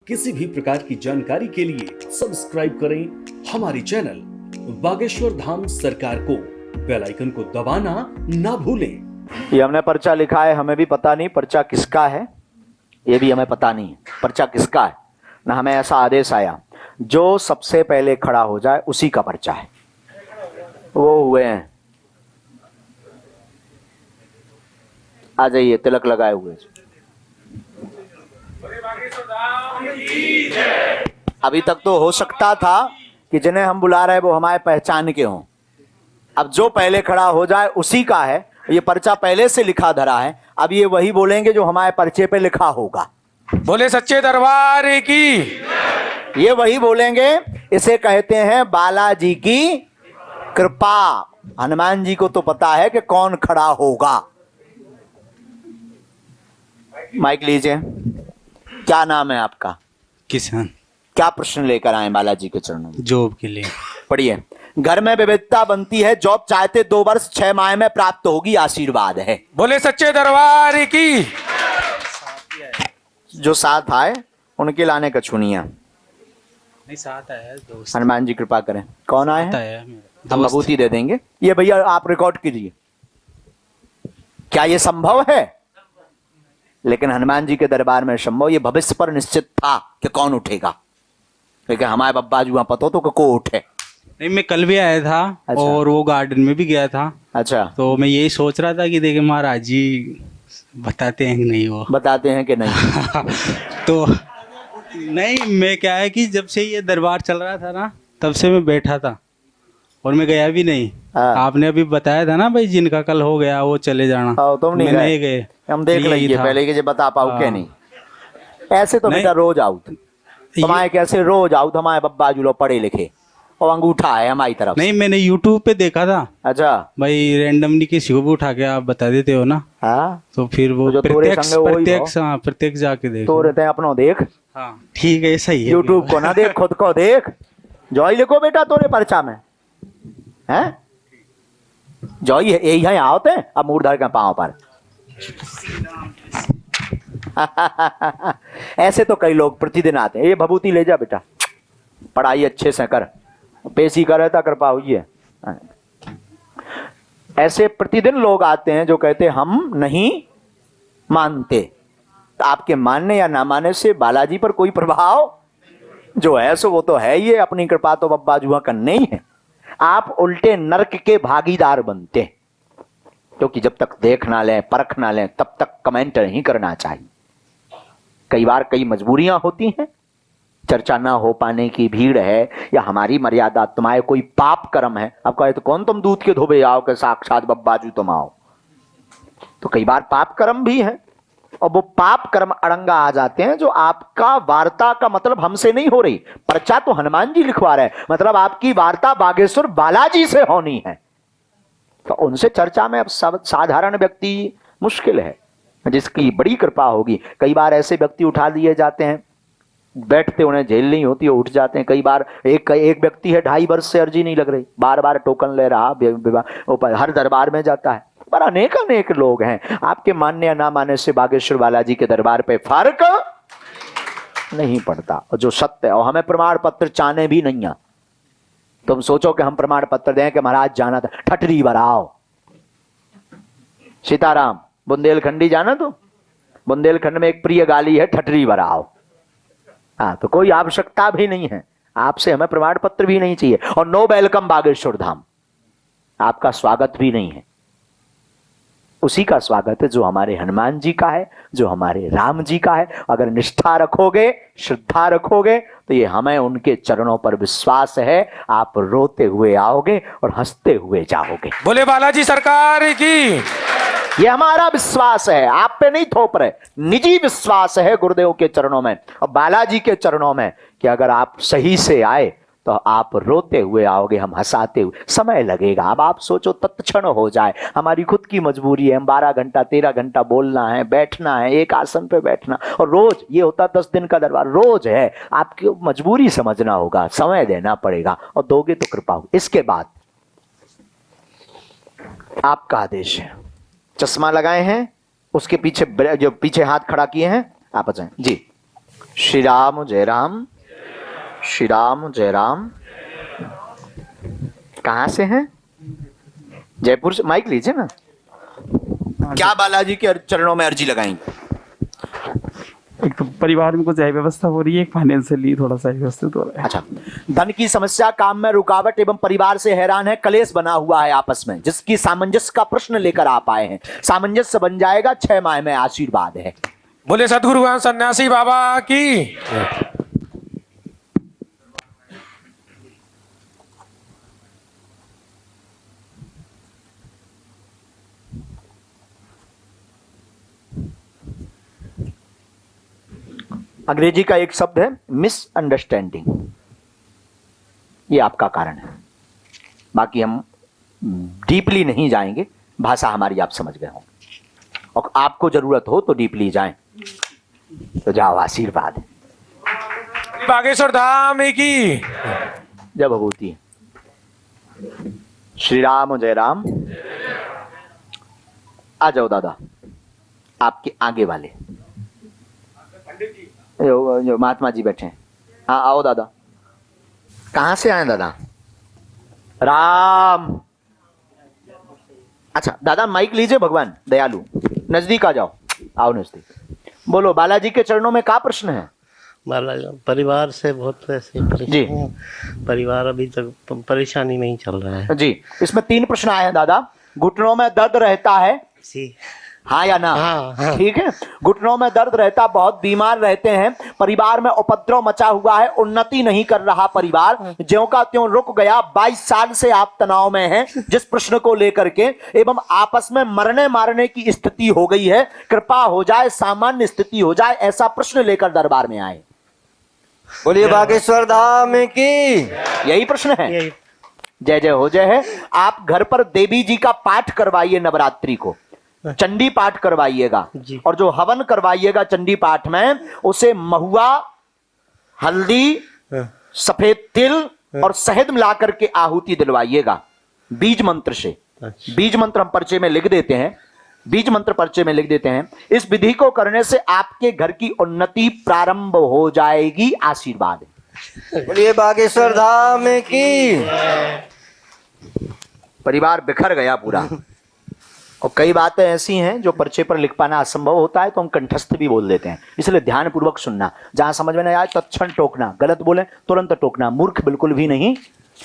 किसी भी प्रकार की जानकारी के लिए सब्सक्राइब करें हमारी चैनल बागेश्वर धाम सरकार को। बेल आइकन को दबाना ना भूलें। ये हमने पर्चा लिखा है, हमें भी पता नहीं पर्चा किसका है, ये भी हमें पता नहीं है पर्चा किसका है ना। हमें ऐसा आदेश आया जो सबसे पहले खड़ा हो जाए उसी का पर्चा है। वो हुए हैं, आ जाइए, तिलक लगाए हुए। अभी तक तो हो सकता था कि जिन्हें हम बुला रहे हैं वो हमारे पहचान के हों। अब जो पहले खड़ा हो जाए उसी का है। ये पर्चा पहले से लिखा धरा है, अब ये वही बोलेंगे जो हमारे पर्चे पे लिखा होगा। बोले सच्चे दरबार की। ये वही बोलेंगे। इसे कहते हैं बालाजी की कृपा। हनुमान जी को तो पता है कि कौन खड़ा होगा। माइक लीजिए। क्या नाम है आपका? किसान। क्या प्रश्न लेकर आए बालाजी के चरणों में? जॉब के लिए। पढ़िए। घर में विविधता बनती है, जॉब चाहते 2 वर्ष 6 माह में प्राप्त होगी, आशीर्वाद है। बोले सच्चे दरबार की। जो साथ आए उनके लाने का छुनिया। नहीं, साथ आया दोस्त। हनुमान जी कृपा करें। कौन आए साथ हैं? आया मेरा हम दोस्त। विभूति दे देंगे। ये भैया आप रिकॉर्ड कीजिए। क्या ये संभव है? लेकिन हनुमान जी के दरबार में संभव। ये भविष्य पर निश्चित था कि कौन उठेगा, क्योंकि हमारे बब्बा जी वहां पता तो को उठे। नहीं, मैं कल भी आया था। अच्छा। और वो गार्डन में भी गया था। अच्छा, तो मैं यही सोच रहा था कि देखे महाराज जी बताते हैं कि नहीं वो बताते हैं कि नहीं? तो नहीं, मैं क्या है कि जब से ये दरबार चल रहा था ना तब से मैं बैठा था और मैं गया भी नहीं। हाँ। आपने अभी बताया था ना भाई, जिनका कल हो गया वो चले जाना। तुम नहीं मैं गए? नहीं गए। हम देख यही लेंगे था। पहले कि बता पाओ हाँ। क्या नहीं। ऐसे तो नहीं। बेटा रोज आउट। हमारे कैसे रोज आउट? हमारे बब्बा जी लोग पढ़े लिखे और अंगूठा है हमारी तरफ। नहीं, मैंने यूट्यूब पे देखा था अच्छा। भाई, रैंडमली किसी को भी उठा के आप बता देते हो ना। हाँ, तो फिर वो तो जो तोरे प्रत्यक्ष संग वही प्रत्यक्ष हाँ प्रत्यक्ष जाके देख। तो रहते हैं अपनो देख। हाँ ठीक है, सही है। यूट्यूब को ना देख, खुद को देख। जॉय लिखो बेटा तोरे पर्चा में है। जॉय यही है आवते हैं। अब मूर्धर के पांव पर ऐसे तो कई लोग प्रतिदिन आते हैं। ये भभूति ले जा बेटा, पढ़ाई अच्छे से कर, पेशी करे तो कृपा हुई है। ऐसे प्रतिदिन लोग आते हैं जो कहते हैं हम नहीं मानते। तो आपके मानने या ना मानने से बालाजी पर कोई प्रभाव जो है सो वो तो है ही है। अपनी कृपा तो बब्बा जुआ करने ही है। आप उल्टे नरक के भागीदार बनते हैं, क्योंकि जब तक देख ना लें परख ना लें तब तक कमेंट नहीं करना चाहिए। कई बार कई मजबूरियां होती हैं, चर्चा ना हो पाने की भीड़ है, या हमारी मर्यादा, तुम्हारे कोई पाप कर्म है। अब कहे तो कौन तुम दूध के धोबे आओ के साक्षात बब्बाजू तुम आओ। तो कई बार पाप कर्म भी है, और वो पाप कर्म अड़ंगा आ जाते हैं। जो आपका वार्ता का मतलब हमसे नहीं हो रही, पर्चा तो हनुमान जी लिखवा रहे हैं, मतलब आपकी वार्ता बागेश्वर बालाजी से होनी है। तो उनसे चर्चा में अब साधारण व्यक्ति मुश्किल है, जिसकी बड़ी कृपा होगी। कई बार ऐसे व्यक्ति उठा दिए जाते हैं, बैठते उन्हें झेल नहीं होती, उठ जाते हैं। कई बार एक व्यक्ति है 2.5 वर्ष से अर्जी नहीं लग रही, बार टोकन ले रहा, हर दरबार में जाता है, पर अनेक लोग हैं। आपके मानने या ना मानने से बागेश्वर बालाजी के दरबार पे फर्क नहीं पड़ता। और जो सत्य है, और हमें प्रमाण पत्र चाहने भी नहीं है। तुम सोचो कि हम प्रमाण पत्र दें कि महाराज जाना था, ठटरी बराओ। सीताराम बुंदेलखंडी जाना, तो बुंदेलखंड में एक प्रिय गाली है, ठटरी बराओ। हाँ, तो कोई आवश्यकता भी नहीं है आपसे, हमें प्रमाण पत्र भी नहीं चाहिए। और नो वेलकम बागेश्वर धाम, आपका स्वागत भी नहीं है। उसी का स्वागत है जो हमारे हनुमान जी का है, जो हमारे राम जी का है। अगर निष्ठा रखोगे, श्रद्धा रखोगे, तो ये हमें उनके चरणों पर विश्वास है। आप रोते हुए आओगे और हंसते हुए जाओगे। बोले बालाजी सरकार की। ये हमारा विश्वास है, आप पे नहीं थोप रहे। निजी विश्वास है गुरुदेव के चरणों में और बालाजी के चरणों में, कि अगर आप सही से आए तो आप रोते हुए आओगे, हम हंसाते हुए। समय लगेगा। अब आप सोचो तत्क्षण हो जाए, हमारी खुद की मजबूरी है। हम 12 घंटा 13 घंटा बोलना है, बैठना है, एक आसन पे बैठना, और रोज ये होता 10 दिन का दरबार रोज है। आपकी मजबूरी समझना होगा, समय देना पड़ेगा, और दोगे तो कृपा हो। इसके बाद आपका आदेश है। चश्मा लगाए हैं, उसके पीछे जो पीछे हाथ खड़ा किए हैं आप, आ जाएं जी। श्री राम जय राम, श्री राम जय राम। कहां से हैं? जयपुर से। माइक लीजिए ना। क्या बालाजी के चरणों में अर्जी लगाएंगे? एक तो परिवार में कुछ अव्यवस्था हो रही है, एक फाइनेंशियली थोड़ा सा व्यवस्थित हो रहा है। अच्छा, धन की समस्या, काम में रुकावट एवं परिवार से हैरान है, कलेश बना हुआ है आपस में, जिसकी सामंजस्य का प्रश्न लेकर आप आए हैं। सामंजस्य बन जाएगा, 6 माह में आशीर्वाद है। बोले सदगुरु ज्ञान सन्यासी बाबा की। अंग्रेजी का एक शब्द है मिसअंडरस्टैंडिंग, ये आपका कारण है। बाकी हम डीपली नहीं जाएंगे, भाषा हमारी आप समझ गए हो, और आपको जरूरत हो तो डीपली जाएं। तो जाओ, आशीर्वाद है। बागेश्वर धाम की जय भगवती। श्री राम जय राम। आ जाओ दादा, आपके आगे वाले जो महात्मा जी बैठे हैं। हाँ आओ दादा। कहां से आए दादा? राम। अच्छा दादा माइक लीजिए, भगवान दयालु, नजदीक आ जाओ। आओ नजदीक। बोलो, बालाजी के चरणों में क्या प्रश्न है? परिवार से बहुत ऐसे जी। परिवार अभी तक परेशानी में ही चल रहा है जी। इसमें 3 प्रश्न आए हैं दादा। घुटनों में दर्द रहता है, जी। हाँ या ना? हाँ। ठीक है, घुटनों में दर्द रहता, बहुत बीमार रहते हैं, परिवार में उपद्रव मचा हुआ है, उन्नति नहीं कर रहा परिवार, ज्यों का त्यों रुक गया। 22 साल से आप तनाव में हैं जिस प्रश्न को लेकर के, एवं आपस में मरने मारने की स्थिति हो गई है। कृपा हो जाए, सामान्य स्थिति हो जाए, ऐसा प्रश्न लेकर दरबार में आए। बोलिए बागेश्वर धाम की। यही प्रश्न है। यही। जय जय हो जय है। आप घर पर देवी जी का पाठ करवाइए, नवरात्रि को चंडी पाठ करवाइएगा, जी। और जो हवन करवाइएगा चंडी पाठ में, उसे महुआ, हल्दी, सफेद तिल और शहद मिला करके आहुति दिलवाइएगा बीज मंत्र से। अच्छा। बीज मंत्र हम पर्चे में लिख देते हैं, बीज मंत्र पर्चे में लिख देते हैं। इस विधि को करने से आपके घर की उन्नति प्रारंभ हो जाएगी। आशीर्वाद है। बोलिए बागेश्वर धाम की। परिवार बिखर गया पूरा। और कई बातें ऐसी हैं जो पर्चे पर लिख पाना असंभव होता है, तो हम कंठस्थ भी बोल देते हैं। इसलिए ध्यान पूर्वक सुनना, जहां समझ में नहीं आए तत्क्षण टोकना, गलत बोले तुरंत टोकना, मूर्ख बिल्कुल भी नहीं।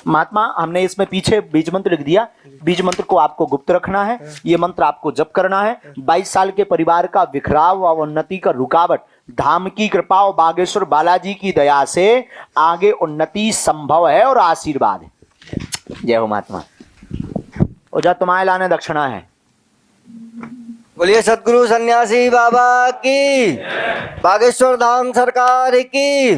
महात्मा, हमने इसमें पीछे बीज मंत्र लिख दिया। बीज मंत्र को आपको गुप्त रखना है, ये मंत्र आपको जप करना है। 22 साल के परिवार का बिखराव और उन्नति का रुकावट धाम की कृपा और बागेश्वर बालाजी की दया से आगे उन्नति संभव है और आशीर्वाद है। जय हो महात्मा। और जा तुम्हारे लाने दक्षिणा है। बोलिए सदगुरु सन्यासी बाबा की। बागेश्वर धाम सरकार की।